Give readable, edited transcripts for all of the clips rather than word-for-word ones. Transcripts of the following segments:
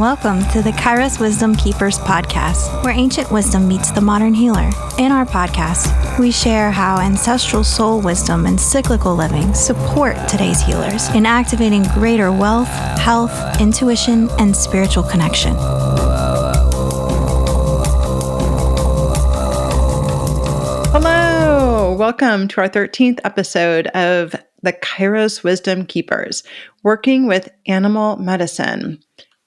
Welcome to the Kairos Wisdom Keepers podcast, where ancient wisdom meets the modern healer. In our podcast, we share how ancestral soul wisdom and cyclical living support today's healers in activating greater wealth, health, intuition, and spiritual connection. Hello, welcome to our 13th episode of the Kairos Wisdom Keepers, working with animal medicine.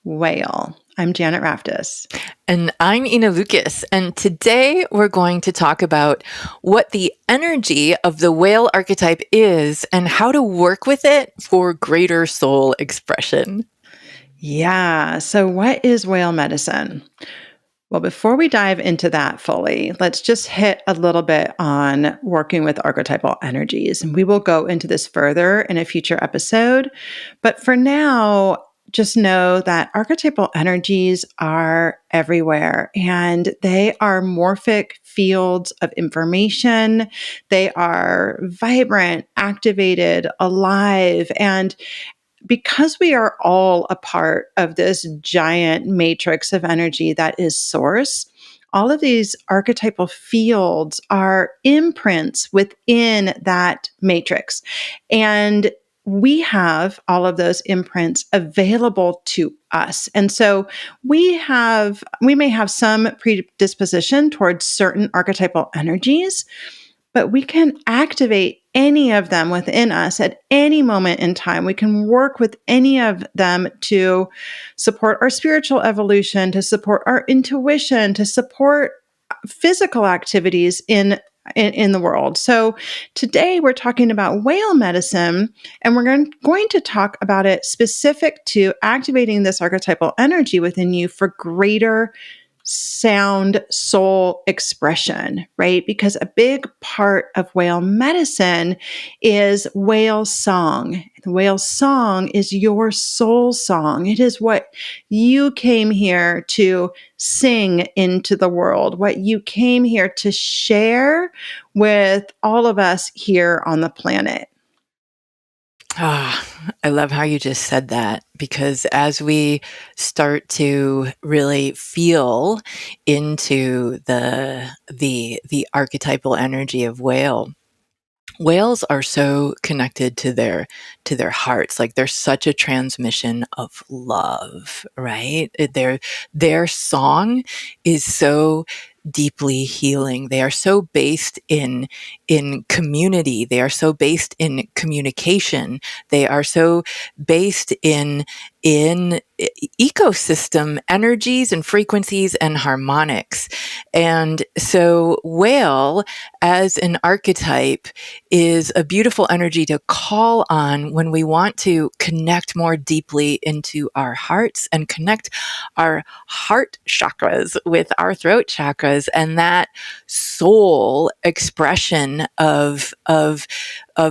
Whale. I'm Janet Raftis. And I'm Ina Lukas. And today we're going to talk about what the energy of the whale archetype is and how to work with it for greater soul expression. Yeah. So what is whale medicine? Well, before we dive into that fully, let's just hit a little bit on working with archetypal energies. And we will go into this further in a future episode. But for now, just know that archetypal energies are everywhere and they are morphic fields of information. They are vibrant, activated, alive, and because we are all a part of this giant matrix of energy that is source, all of these archetypal fields are imprints within that matrix. And we have all of those imprints available to us. And so we may have some predisposition towards certain archetypal energies, but we can activate any of them within us at any moment in time. We can work with any of them to support our spiritual evolution, to support our intuition, to support physical activities in the world. So today we're talking about whale medicine, and we're going to talk about it specific to activating this archetypal energy within you for greater sound soul expression, right? Because a big part of whale medicine is whale song. The whale song is your soul song. It is what you came here to sing into the world, what you came here to share with all of us here on the planet. I love how you just said that, because as we start to really feel into the archetypal energy of whale, whales are so connected to their hearts. Like they're such a transmission of love, right? Their song is so deeply healing. They are so based in community. They are so based in communication. They are so based in ecosystem energies and frequencies and harmonics. And so whale as an archetype is a beautiful energy to call on when we want to connect more deeply into our hearts and connect our heart chakras with our throat chakras, and that soul expression of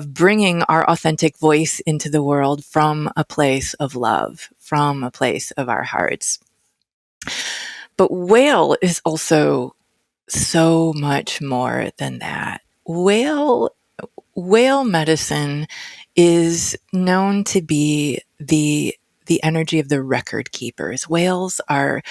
bringing our authentic voice into the world from a place of love, from a place of our hearts. But whale is also so much more than that. Whale medicine is known to be the energy of the record keepers. Whales are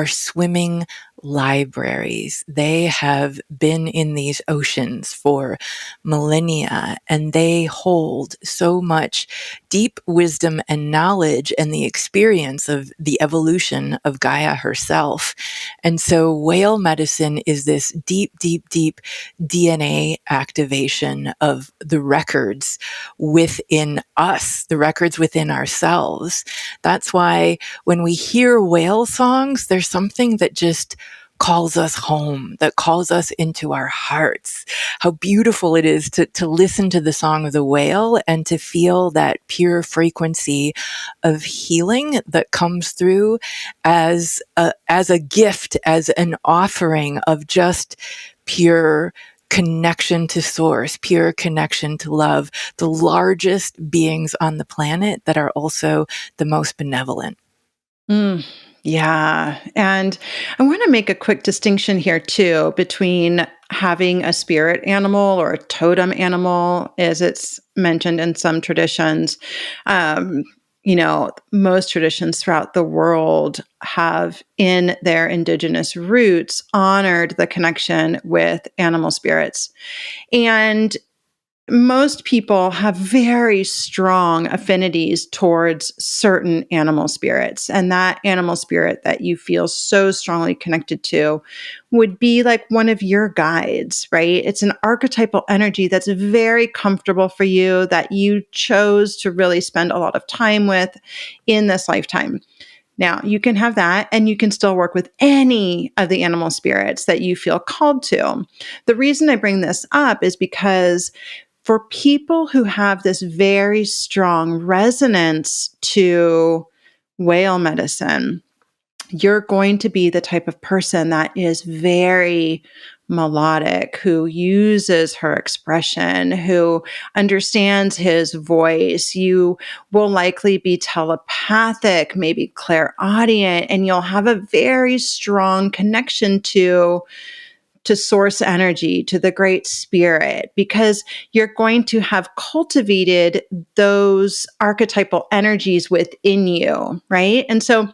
swimming libraries. They have been in these oceans for millennia, and they hold so much deep wisdom and knowledge and the experience of the evolution of Gaia herself. And so whale medicine is this deep, deep, deep DNA activation of the records within us, the records within ourselves. That's why when we hear whale songs, there's something that just calls us home, that calls us into our hearts. How beautiful it is to listen to the song of the whale and to feel that pure frequency of healing that comes through as a gift, as an offering of just pure connection to source, pure connection to love, the largest beings on the planet that are also the most benevolent. Yeah. And I want to make a quick distinction here too between having a spirit animal or a totem animal, as it's mentioned in some traditions. most traditions throughout the world have in their indigenous roots honored the connection with animal spirits. And most people have very strong affinities towards certain animal spirits. And that animal spirit that you feel so strongly connected to would be like one of your guides, right? It's an archetypal energy that's very comfortable for you, that you chose to really spend a lot of time with in this lifetime. Now, you can have that, and you can still work with any of the animal spirits that you feel called to. The reason I bring this up is because for people who have this very strong resonance to whale medicine, you're going to be the type of person that is very melodic, who uses her expression, who understands his voice. You will likely be telepathic, maybe clairaudient, and you'll have a very strong connection to source energy, to the great spirit, because you're going to have cultivated those archetypal energies within you, right? And so,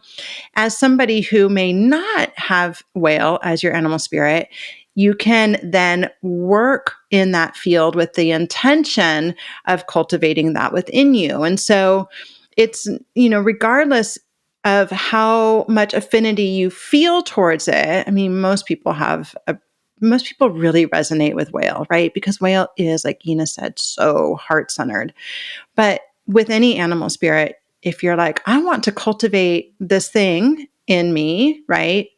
as somebody who may not have whale as your animal spirit, you can then work in that field with the intention of cultivating that within you. And so, it's, regardless of how much affinity you feel towards it. I mean, most people really resonate with whale, right? Because whale is, like Ina said, so heart-centered. But with any animal spirit, if you're like, I want to cultivate this thing in me, right?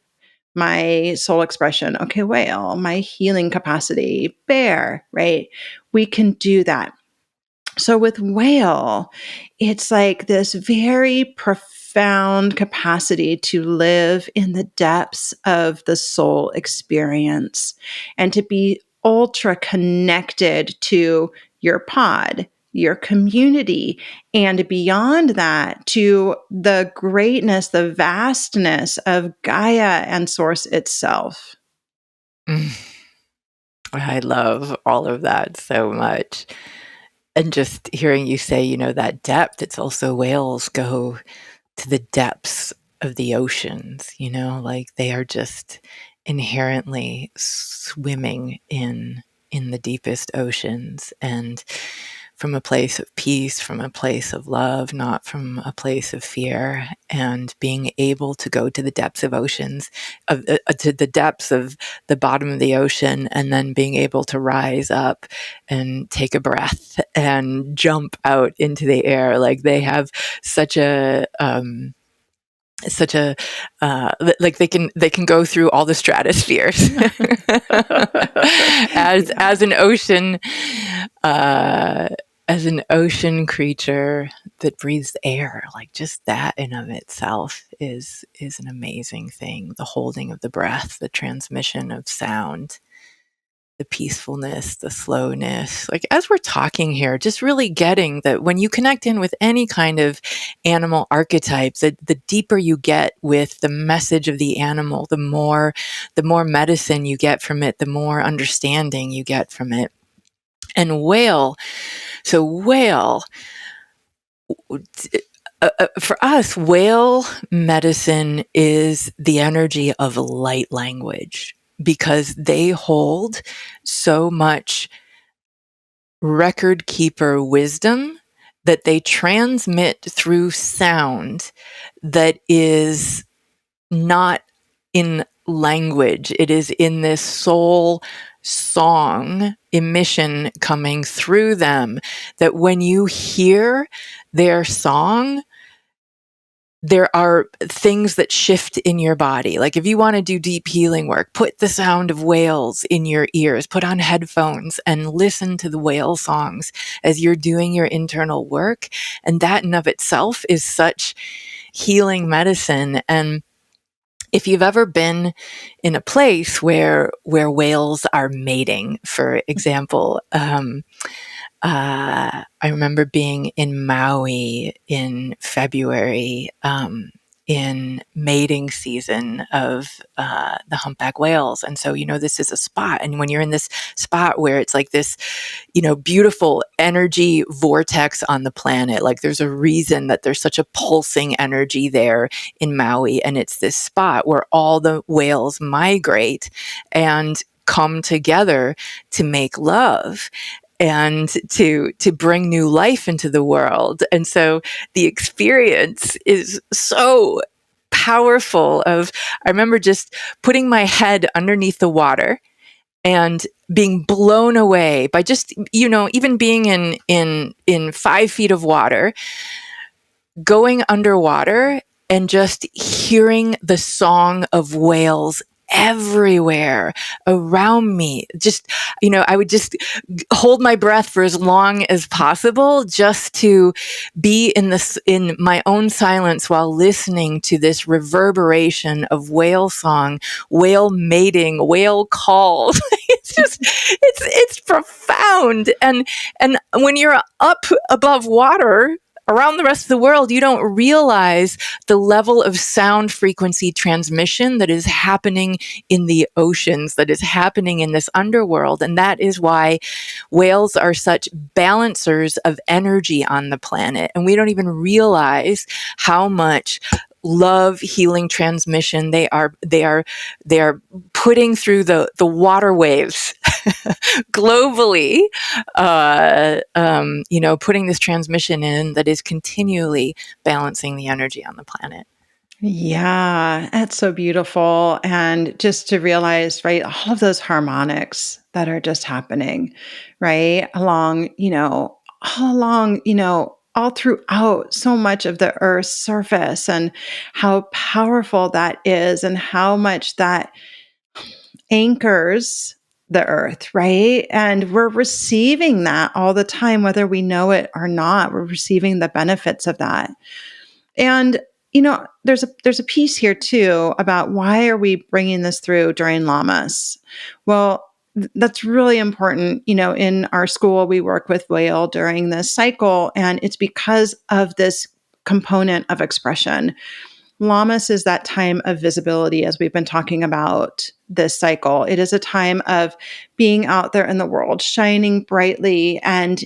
My soul expression, okay, whale, my healing capacity, bear, right? We can do that. So with whale, it's like this very profound capacity to live in the depths of the soul experience and to be ultra connected to your pod, your community, and beyond that to the greatness, the vastness of Gaia and Source itself. I love all of that so much. And just hearing you say, that depth, it's also whales go to the depths of the oceans, like they are just inherently swimming in the deepest oceans, and from a place of peace, from a place of love, not from a place of fear, and being able to go to the depths of oceans, to the depths of the bottom of the ocean, and then being able to rise up and take a breath and jump out into the air. Like they have such a like they can go through all the stratospheres as an ocean creature that breathes air. Like just that in of itself is an amazing thing. The holding of the breath, the transmission of sound, the peacefulness, the slowness. Like as we're talking here, just really getting that when you connect in with any kind of animal archetype, the deeper you get with the message of the animal, the more medicine you get from it, the more understanding you get from it. And whale, for us, whale medicine is the energy of light language, because they hold so much record keeper wisdom that they transmit through sound that is not in language. It is in this soul song emission coming through them, that when you hear their song, there are things that shift in your body. Like if you want to do deep healing work, put the sound of whales in your ears, put on headphones and listen to the whale songs as you're doing your internal work. And that in of itself is such healing medicine. And if you've ever been in a place where whales are mating, for example, I remember being in Maui in February, mating season of the humpback whales. And so, this is a spot. And when you're in this spot where it's like this, beautiful energy vortex on the planet, like there's a reason that there's such a pulsing energy there in Maui. And it's this spot where all the whales migrate and come together to make love and to bring new life into the world. And so the experience is so powerful. I remember just putting my head underneath the water and being blown away by just, even being in 5 feet of water, going underwater and just hearing the song of whales everywhere around me. Just, I would just hold my breath for as long as possible just to be in my own silence while listening to this reverberation of whale song, whale mating, whale calls. It's profound. And when you're up above water, around the rest of the world, you don't realize the level of sound frequency transmission that is happening in the oceans, that is happening in this underworld. And that is why whales are such balancers of energy on the planet. And we don't even realize how much love, healing, transmission they are putting through the water waves globally, putting this transmission in that is continually balancing the energy on the planet. Yeah, that's so beautiful. And just to realize, right, all of those harmonics that are just happening, right, all throughout so much of the Earth's surface, and how powerful that is, and how much that anchors the earth, right? And we're receiving that all the time, whether we know it or not. We're receiving the benefits of that. And there's a piece here too about why are we bringing this through during Lammas? Well, that's really important. In our school, we work with whale during this cycle, and it's because of this component of expression. Lammas is that time of visibility, as we've been talking about this cycle. It is a time of being out there in the world, shining brightly and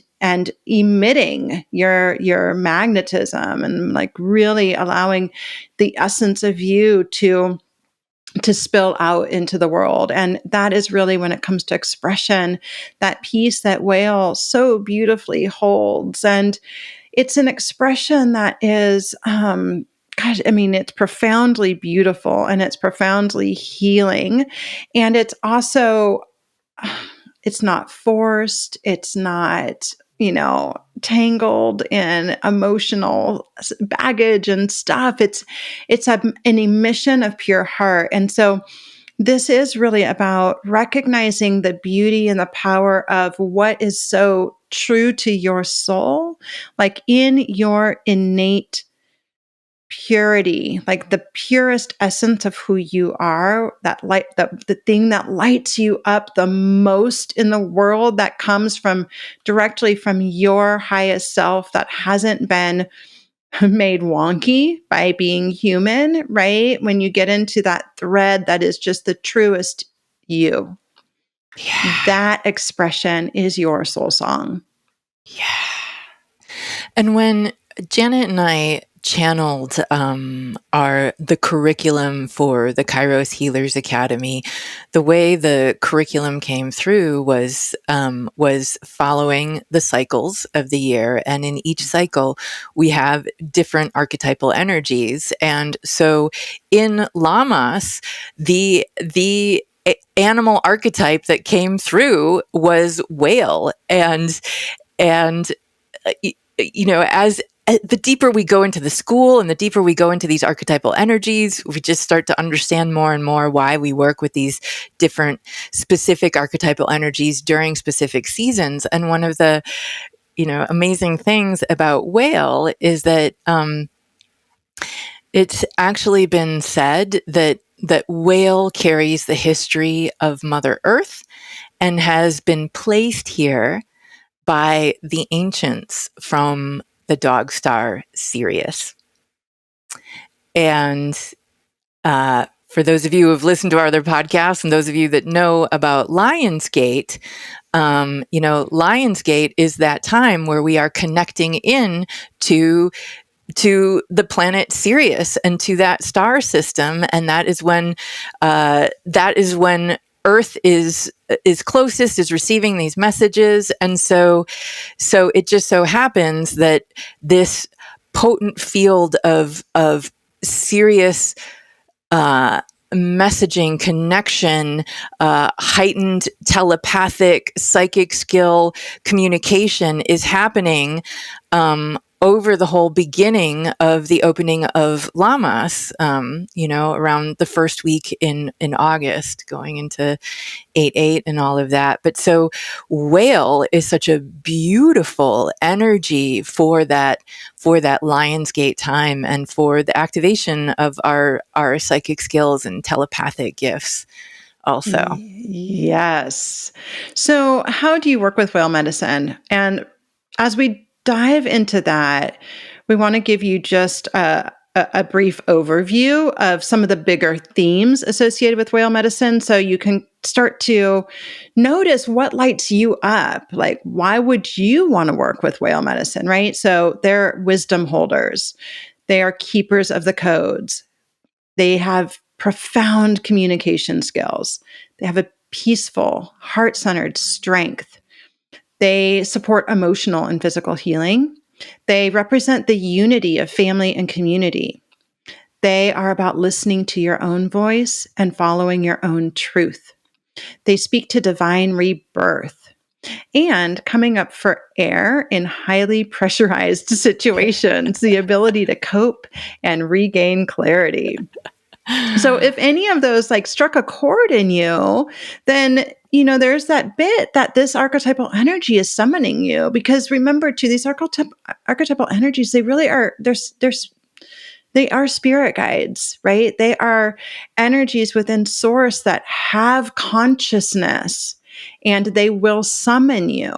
emitting your magnetism, and like really allowing the essence of you to spill out into the world. And that is really, when it comes to expression, that piece that whale so beautifully holds. And it's an expression that is, it's profoundly beautiful, and it's profoundly healing. And it's also, it's not forced. It's not, tangled in emotional baggage and stuff. It's an emission of pure heart. And so this is really about recognizing the beauty and the power of what is so true to your soul, like in your innate purity, like the purest essence of who you are, that light, the thing that lights you up the most in the world, that comes directly from your highest self, that hasn't been made wonky by being human, right? When you get into that thread that is just the truest you, that expression is your soul song. Yeah. And when Janet and I channeled the curriculum for the Kairos Healers Academy, the way the curriculum came through was following the cycles of the year, and in each cycle we have different archetypal energies. And so in Lammas, the animal archetype that came through was whale, and as the deeper we go into the school and the deeper we go into these archetypal energies, we just start to understand more and more why we work with these different specific archetypal energies during specific seasons. And one of the, amazing things about whale is that it's actually been said that whale carries the history of Mother Earth and has been placed here by the ancients from the dog star Sirius. And for those of you who have listened to our other podcasts and those of you that know about Lionsgate, Lionsgate is that time where we are connecting in to the planet Sirius and to that star system, and that is when Earth is closest, is receiving these messages, and so it just so happens that this potent field of Sirius messaging, connection, heightened telepathic, psychic skill, communication is happening over the whole beginning of the opening of Lammas, around the first week in August, going into 8/8 and all of that. But so whale is such a beautiful energy for that Lionsgate time and for the activation of our psychic skills and telepathic gifts also. Yes. So how do you work with whale medicine? And as we dive into that, we want to give you just a brief overview of some of the bigger themes associated with whale medicine, so you can start to notice what lights you up. Like, why would you want to work with whale medicine, right? So they're wisdom holders. They are keepers of the codes. They have profound communication skills. They have a peaceful, heart-centered strength. They support emotional and physical healing. They represent the unity of family and community. They are about listening to your own voice and following your own truth. They speak to divine rebirth and coming up for air in highly pressurized situations, the ability to cope and regain clarity. So if any of those struck a chord in you, then, there's that bit that this archetypal energy is summoning you. Because remember too, these archetypal energies, they really are, they are spirit guides, right? They are energies within source that have consciousness, and they will summon you.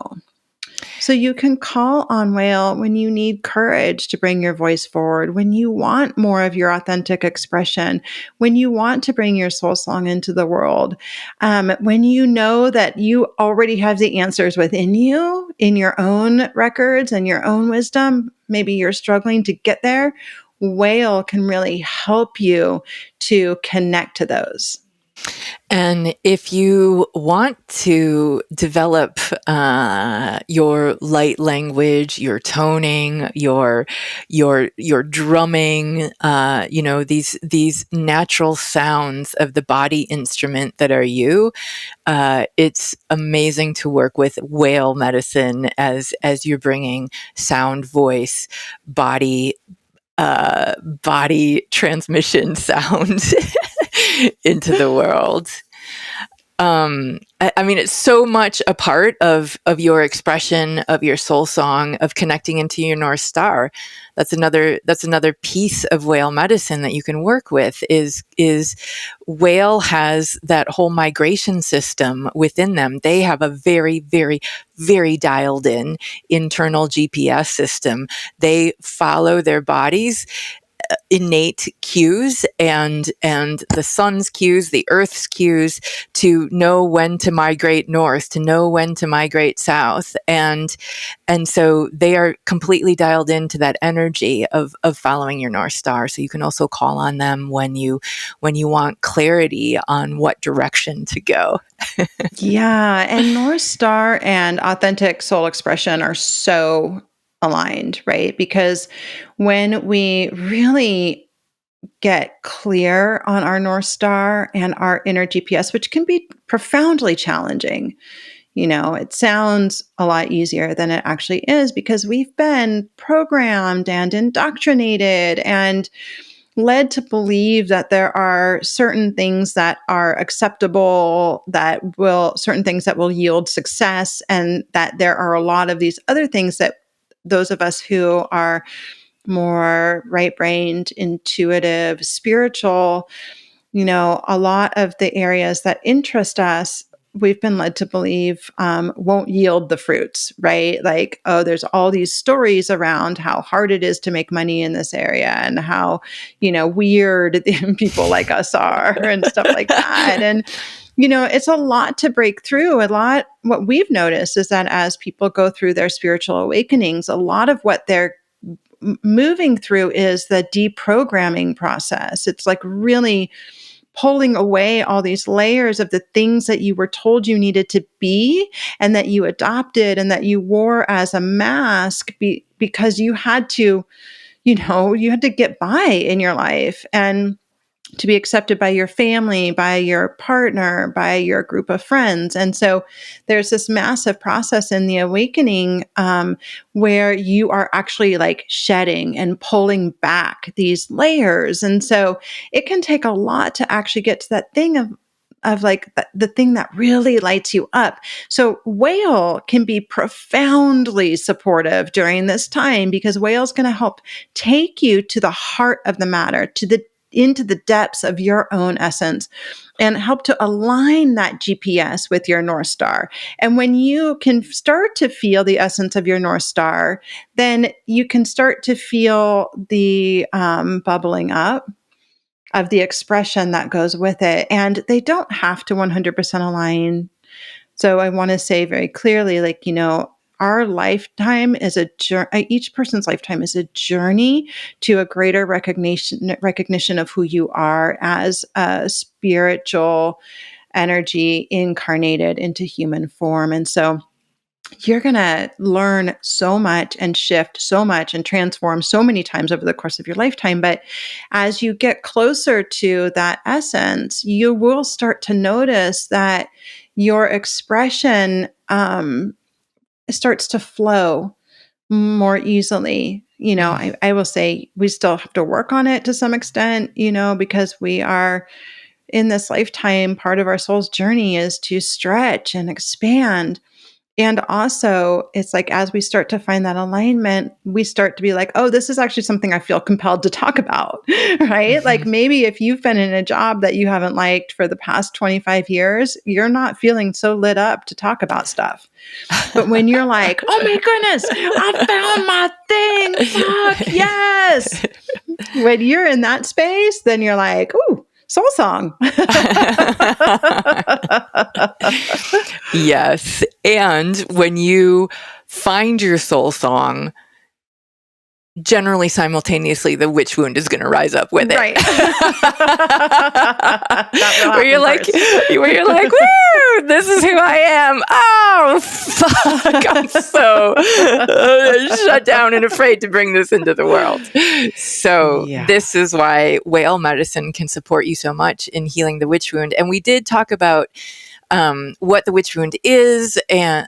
So you can call on whale when you need courage to bring your voice forward, when you want more of your authentic expression, when you want to bring your soul song into the world, when you know that you already have the answers within you in your own records and your own wisdom. Maybe you're struggling to get there. Whale can really help you to connect to those. And if you want to develop your light language, your toning, your drumming, these natural sounds of the body instrument that are you, it's amazing to work with whale medicine as you're bringing sound, voice, body transmission sound into the world. I mean, it's so much a part of your expression, of your soul song, of connecting into your North Star. That's another piece of whale medicine that you can work with is whale has that whole migration system within them. They have a very, very, very dialed in internal GPS system. They follow their body's innate cues and the sun's cues, the earth's cues, to know when to migrate north, to know when to migrate south, and so they are completely dialed into that energy of following your North Star. So you can also call on them when you want clarity on what direction to go. Yeah, and North Star and authentic soul expression are so aligned, right? Because when we really get clear on our North Star and our inner GPS, which can be profoundly challenging, it sounds a lot easier than it actually is, because we've been programmed and indoctrinated and led to believe that there are certain things that are acceptable, certain things that will yield success, and that there are a lot of these other things that those of us who are more right-brained, intuitive, spiritual, a lot of the areas that interest us, we've been led to believe won't yield the fruits, right? Like, oh, there's all these stories around how hard it is to make money in this area and how, weird people like us are and stuff like that. And, it's a lot to break through. What we've noticed is that as people go through their spiritual awakenings, a lot of what they're moving through is the deprogramming process. It's like really pulling away all these layers of the things that you were told you needed to be and that you adopted and that you wore as a mask because you had to, you had to get by in your life and to be accepted by your family, by your partner, by your group of friends. And so there's this massive process in the awakening where you are actually like shedding and pulling back these layers. And so it can take a lot to actually get to that thing of like the thing that really lights you up. So whale can be profoundly supportive during this time because whale is going to help take you to the heart of the matter, into the depths of your own essence and help to align that GPS with your North Star. And when you can start to feel the essence of your North Star, then you can start to feel the bubbling up of the expression that goes with it. And they don't have to 100% align. So I want to say very clearly, like, our lifetime is each person's lifetime is a journey to a greater recognition of who you are as a spiritual energy incarnated into human form. And so you're going to learn so much and shift so much and transform so many times over the course of your lifetime. But as you get closer to that essence, you will start to notice that your expression starts to flow more easily. I will say we still have to work on it to some extent, because we are in this lifetime, part of our soul's journey is to stretch and expand. And also, it's like as we start to find that alignment, we start to be like, oh, this is actually something I feel compelled to talk about, right? Mm-hmm. Like maybe if you've been in a job that you haven't liked for the past 25 years, you're not feeling so lit up to talk about stuff. But when you're like, oh my goodness, I found my thing, fuck, yes. When you're in that space, then you're like, ooh, soul song. Yes. And when you find your soul song, generally simultaneously the witch wound is going to rise up with it. Right. where you're like, woo, this is who I am. Oh, fuck. I'm so shut down and afraid to bring this into the world. So This is why whale medicine can support you so much in healing the witch wound. And we did talk about what the witch wound is, and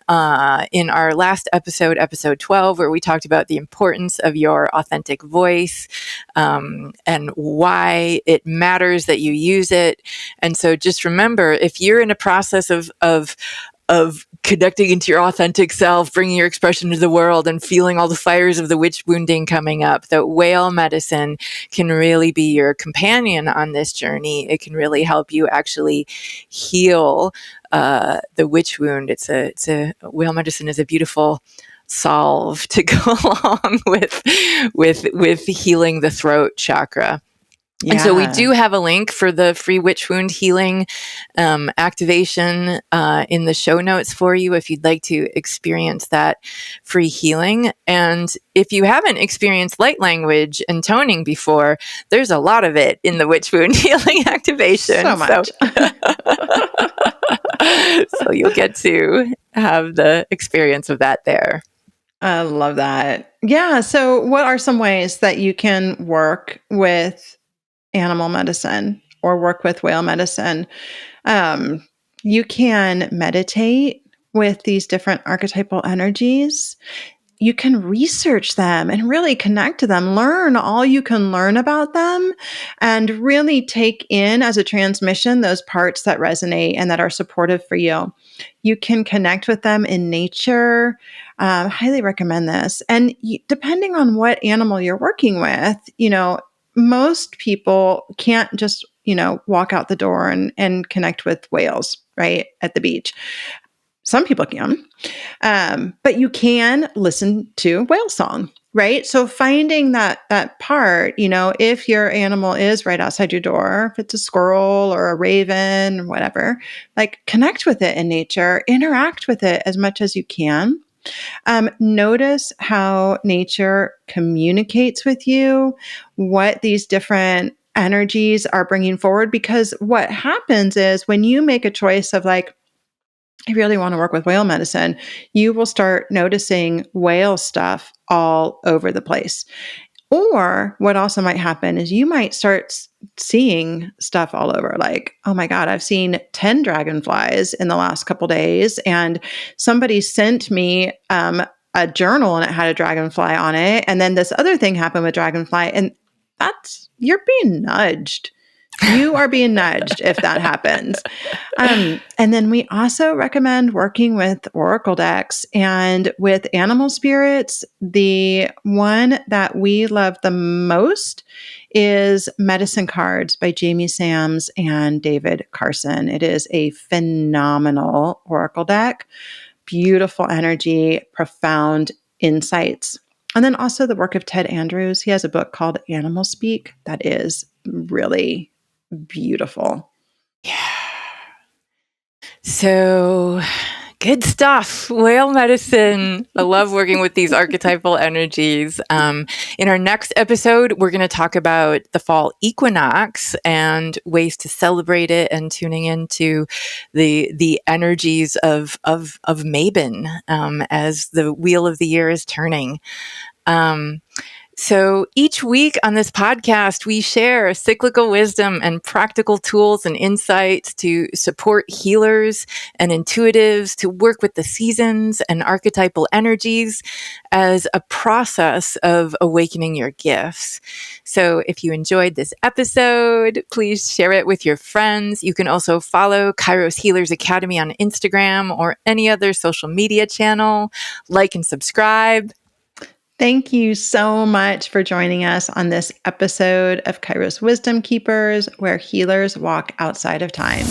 in our last episode 12, where we talked about the importance of your authentic voice and why it matters that you use it. And so just remember, if you're in a process of connecting into your authentic self, bringing your expression to the world and feeling all the fires of the witch wounding coming up, that whale medicine can really be your companion on this journey. It can really help you actually heal the witch wound. Whale medicine is a beautiful solve to go along with healing the throat chakra. Yeah. And so we do have a link for the free witch wound healing activation in the show notes for you if you'd like to experience that free healing. And if you haven't experienced light language and toning before, there's a lot of it in the witch wound healing activation. So much. So you'll get to have the experience of that there. I love that. Yeah. So what are some ways that you can work with animal medicine or work with whale medicine? You can meditate with these different archetypal energies. You can research them and really connect to them, learn all you can learn about them, and really take in as a transmission those parts that resonate and that are supportive for you. You can connect with them in nature. Highly recommend this. And depending on what animal you're working with, most people can't just walk out the door and connect with whales, right, at the beach. Some people can. But you can listen to whale song, right? So finding that part, if your animal is right outside your door, if it's a squirrel or a raven or whatever, like connect with it in nature, interact with it as much as you can. Notice how nature communicates with you, what these different energies are bringing forward, because what happens is when you make a choice of like, I really want to work with whale medicine, you will start noticing whale stuff all over the place. Or what also might happen is you might start seeing stuff all over. Like, oh my God, I've seen 10 dragonflies in the last couple days. And somebody sent me a journal and it had a dragonfly on it. And then this other thing happened with dragonfly. And you're being nudged. You are being nudged if that happens. And then we also recommend working with oracle decks and with animal spirits. The one that we love the most is Medicine Cards by Jamie Sams and David Carson. It is a phenomenal oracle deck, beautiful energy, profound insights. And then also the work of Ted Andrews. He has a book called Animal Speak that is really beautiful. Yeah. So good stuff. Whale medicine. I love working with these archetypal energies. In our next episode, we're going to talk about the fall equinox and ways to celebrate it and tuning into the energies of Mabon as the wheel of the year is turning. So each week on this podcast, we share cyclical wisdom and practical tools and insights to support healers and intuitives to work with the seasons and archetypal energies as a process of awakening your gifts. So if you enjoyed this episode, please share it with your friends. You can also follow Kairos Healers Academy on Instagram or any other social media channel. Like and subscribe. Thank you so much for joining us on this episode of Kairos Wisdom Keepers, where healers walk outside of time.